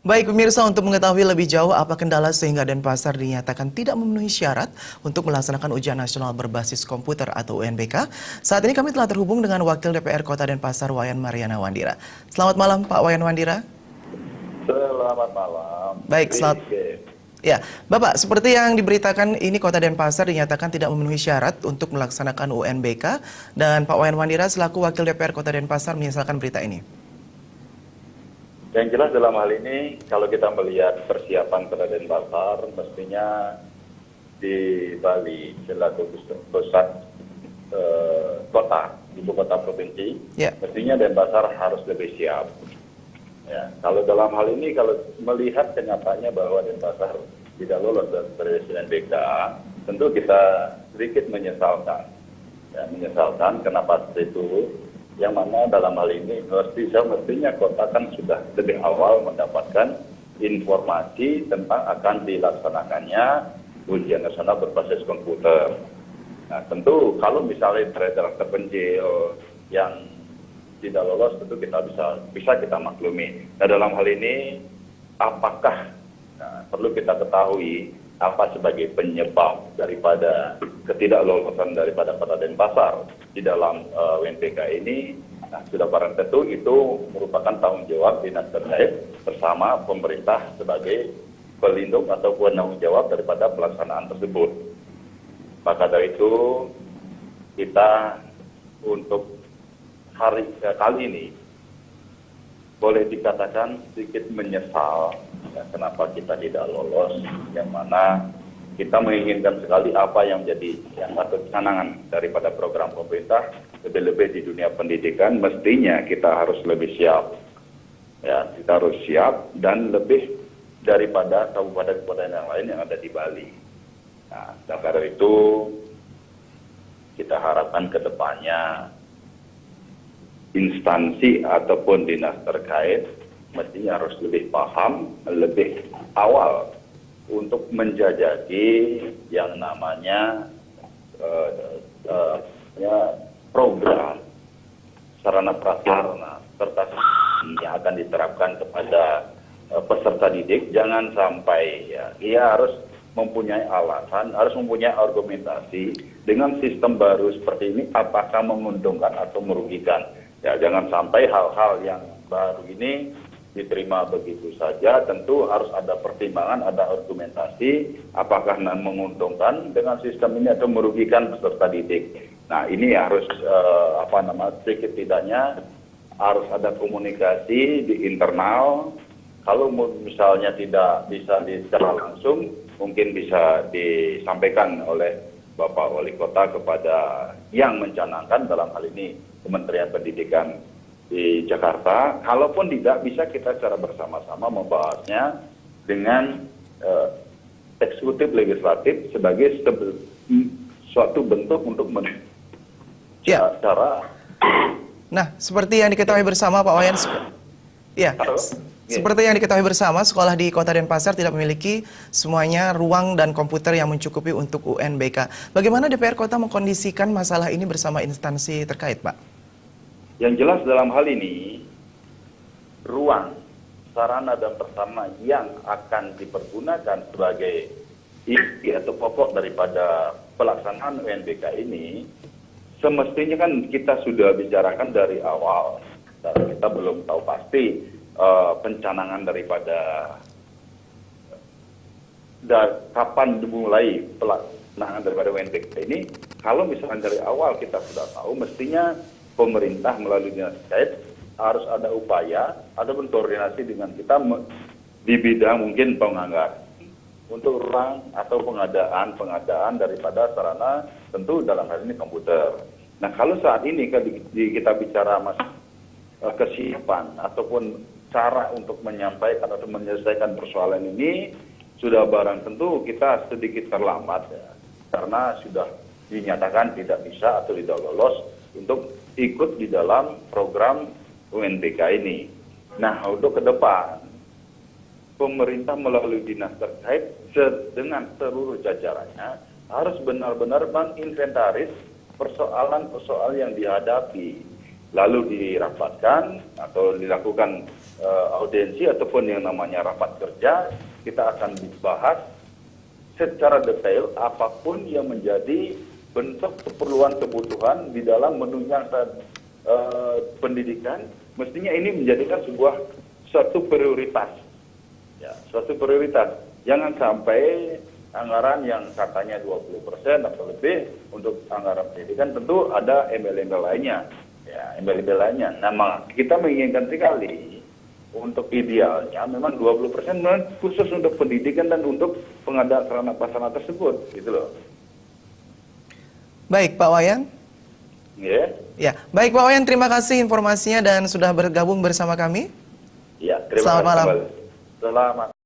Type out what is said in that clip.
Baik pemirsa, untuk mengetahui lebih jauh apa kendala sehingga Denpasar dinyatakan tidak memenuhi syarat untuk melaksanakan ujian nasional berbasis komputer atau UNBK, saat ini kami telah terhubung dengan Wakil DPR Kota Denpasar, Wayan Mariana Wandira. Selamat malam Pak Wayan Wandira. Selamat malam. Baik, selamat. Ya, Bapak, seperti yang diberitakan ini Kota Denpasar dinyatakan tidak memenuhi syarat untuk melaksanakan UNBK, dan Pak Wayan Wandira selaku Wakil DPR Kota Denpasar menyesalkan berita ini. Yang jelas dalam hal ini, kalau kita melihat persiapan Kota Denpasar, mestinya di Bali selaku pusat kota, ibu kota provinsi, mestinya Denpasar harus lebih siap. Ya, kalau dalam hal ini, kalau melihat kenyataannya bahwa Denpasar tidak lolos dari UNBK, tentu kita sedikit menyesalkan. Ya, menyesalkan kenapa seperti itu. Yang mana dalam hal ini mestinya kota kan sudah lebih awal mendapatkan informasi tentang akan dilaksanakannya ujian nasional berbasis komputer. Nah, tentu kalau misalnya daerah terpencil yang tidak lolos, tentu kita bisa kita maklumi. Nah, dalam hal ini apakah perlu kita ketahui apa sebagai penyebab daripada ketidaklolosan daripada Kota Denpasar di dalam UNBK ini? Nah, sudah barang tentu itu merupakan tanggung jawab dinas terkait bersama pemerintah sebagai pelindung atau penanggung jawab daripada pelaksanaan tersebut. Maka dari itu kita untuk hari kali ini boleh dikatakan sedikit menyesal kenapa kita tidak lolos, yang mana kita menginginkan sekali apa yang menjadi yang satu canangan daripada program pemerintah, lebih-lebih di dunia pendidikan, mestinya kita harus lebih siap. Ya, kita harus siap dan lebih daripada kabupaten-kabupaten yang lain yang ada di Bali. Nah, karena itu kita harapkan ke depannya instansi ataupun dinas terkait mestinya harus lebih paham, lebih awal untuk menjajaki yang namanya program sarana prasarana serta yang akan diterapkan kepada peserta didik. Jangan sampai ia harus mempunyai alasan, harus mempunyai argumentasi dengan sistem baru seperti ini apakah menguntungkan atau merugikan. Ya, jangan sampai hal-hal yang baru ini diterima begitu saja. Tentu harus ada pertimbangan, ada argumentasi apakah menguntungkan dengan sistem ini atau merugikan peserta didik. Nah, ini harus sedikit tidaknya harus ada komunikasi di internal. Kalau misalnya tidak bisa secara langsung, mungkin bisa disampaikan oleh Bapak Wali Kota kepada yang mencanangkan, dalam hal ini Kementerian Pendidikan di Jakarta. Kalaupun tidak, bisa kita secara bersama-sama membahasnya dengan eksekutif legislatif sebagai suatu bentuk untuk cara. Nah, seperti yang diketahui bersama Pak Wayan, seperti yang diketahui bersama, sekolah di Kota Denpasar tidak memiliki semuanya ruang dan komputer yang mencukupi untuk UNBK. Bagaimana DPR Kota mengkondisikan masalah ini bersama instansi terkait, Pak? Yang jelas dalam hal ini, ruang, sarana dan prasarana yang akan dipergunakan sebagai inti atau pokok daripada pelaksanaan UNBK ini, semestinya kan kita sudah bicarakan dari awal. Kita belum tahu pasti pencanangan daripada kapan dimulai pelaksanaan daripada UNBK ini. Kalau misalnya dari awal kita sudah tahu, mestinya pemerintah melalui dinas terkait harus ada upaya ataupun koordinasi dengan kita di bidang mungkin penganggaran untuk ruang atau pengadaan daripada sarana, tentu dalam hal ini komputer. Nah, kalau saat ini kita bicara kesiapan ataupun cara untuk menyampaikan atau menyelesaikan persoalan ini, sudah barang tentu kita sedikit terlambat ya, karena sudah dinyatakan tidak bisa atau tidak lolos untuk ikut di dalam program UNBK ini. Nah, untuk ke depan, pemerintah melalui dinas terkait dengan seluruh jajarannya harus benar-benar menginventaris persoalan-persoalan yang dihadapi, lalu dirapatkan atau dilakukan audiensi ataupun yang namanya rapat kerja, kita akan bahas secara detail apapun yang menjadi bentuk keperluan kebutuhan di dalam menunjang pendidikan. Mestinya ini menjadikan suatu prioritas. Ya, suatu prioritas. Jangan sampai anggaran yang katanya 20% atau lebih untuk anggaran pendidikan, tentu ada embel-embel lainnya. Ya, embel-embel lainnya. Nah, kita menginginkan sekali untuk idealnya memang 20% khusus untuk pendidikan dan untuk pengadaan sarana prasarana tersebut, gitu loh. Baik, Pak Wayan. Ya. Ya, baik Pak Wayan, terima kasih informasinya dan sudah bergabung bersama kami. Ya, terima Selamat kasih malam. kembali. Selamat